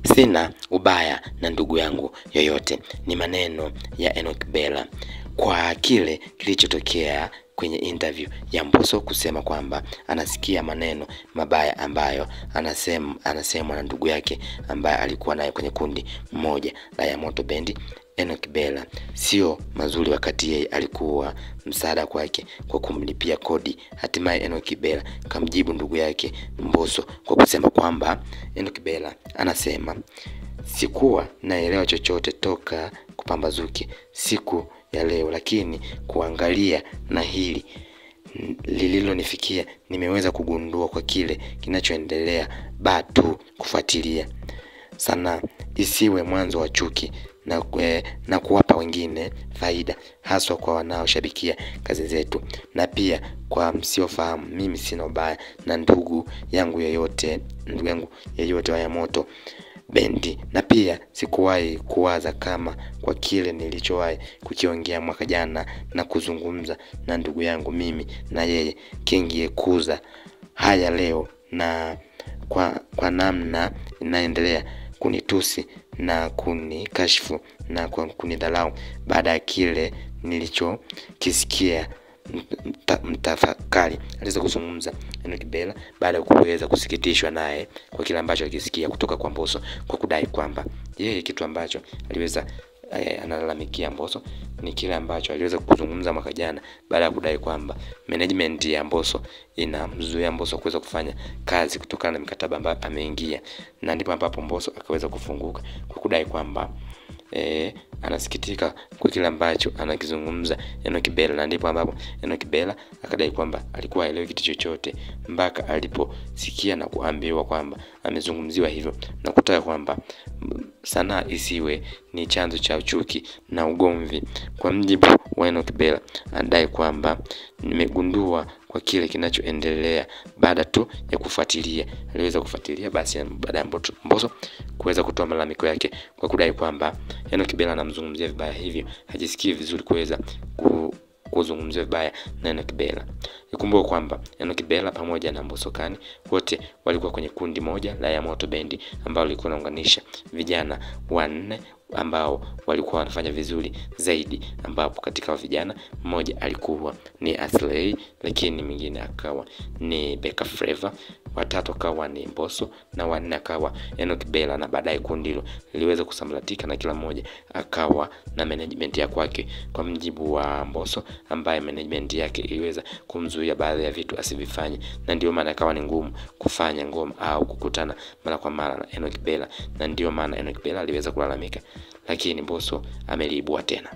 Sina ubaya na ndugu yangu yoyote, ni maneno ya Enock Bella kwa kile kilichotokea kwenye interview ya Mbosso kusema kwamba anasikia maneno mabaya ambayo anasemwa na ndugu yake ambaye alikuwa naye kwenye kundi moja la ya Moto Bendi. Enock Bella sio mazuri wakati yeye alikuwa msaada kwake kwa kumlipia kodi. Hatimaye Enock Bella kamjibu ndugu yake Mbosso kwa kusema kwamba Enock Bella anasema, sikuwa naelewa chochote toka kupambazuki siku ya leo, lakini kuangalia na hili lililonifikia nimeweza kugundua kwa kile kinachoendelea bado kufuatilia sana, isiwe mwanzo wa chuki na kuwapa wengine faida, haswa kwa wanaoshabikia kazi zetu. Na pia kwa msiofahamu, mimi sina ubaya na ndugu yangu yeyote wa ya Moto Bendi, na pia sikuwahi kuwaza kama kwa kile nilichowahi kukiongea mwaka jana na kuzungumza na ndugu yangu mimi na yeye kingekuza haya leo, na kwa namna inaendelea kunitusi na kunikashifu na kunidhalau baada ya kile nilichokisikia. Mtafakari, aliweza kuzungumza Enock Bella baada ya kuweza kusikitishwa naye kwa kile ambacho alikisikia kutoka kwa Mbosso, kwa kudai kwamba yeye kitu ambacho aliweza analalamikia Mbosso ni kile ambacho aliweza kuzungumza mwaka jana, baada ya kudai kwamba management ya Mbosso inamzuia Mbosso kuweza kufanya kazi kutokana na mikataba ambayo ameingia, na ndipo ambapo Mbosso akaweza kufunguka kwa kudai kwamba anasikitika kwa kile ambacho anakizungumza Enock Bella, na ndipo ambapo Enock Bella akadai kwamba alikuwa haelewi kitu chochote mpaka aliposikia na kuambiwa kwamba amezungumziwa hivyo, na kutaka kwamba sanaa isiwe ni chanzo cha chuki na ugomvi. Kwa mjibu wa Enock Bella, anadai kwamba nimegundua kwa kile kinachoendelea baada tu ya kufuatilia. Aliweza kufuatilia basi baada ya Mbosso kuweza kutoa malalamiko yake kwa kudai kwamba Enock Bella anamzungumzia vibaya, hivyo hajisikii vizuri kuweza kuzungumzia vibaya na Enock Bella. Ikumbuke kwamba Enock Bella pamoja na Mbosso Khan wote walikuwa kwenye kundi moja la ya Moto Bendi ambao lilikuwa linaunganisha vijana wanne ambao walikuwa wanafanya vizuri zaidi, ambapo katika vijana mmoja alikuwa ni Aslay, lakini mwingine akawa ni Beka Flavor, watatu akawa ni Mbosso, na wanne akawa Enock Bella. Na baadaye kundi hilo liliweza kusambaratika na kila mmoja akawa na management ya kwake, kwa mjibu wa Mbosso ambaye management yake iliweza kumzuia baadhi ya vitu asivifanye, na ndio maana akawa ni ngumu kufanya ngoma au kukutana mara kwa mara na Enock Bella, na ndio maana Enock Bella aliweza kulalamika, lakini Mbosso ameliibua tena.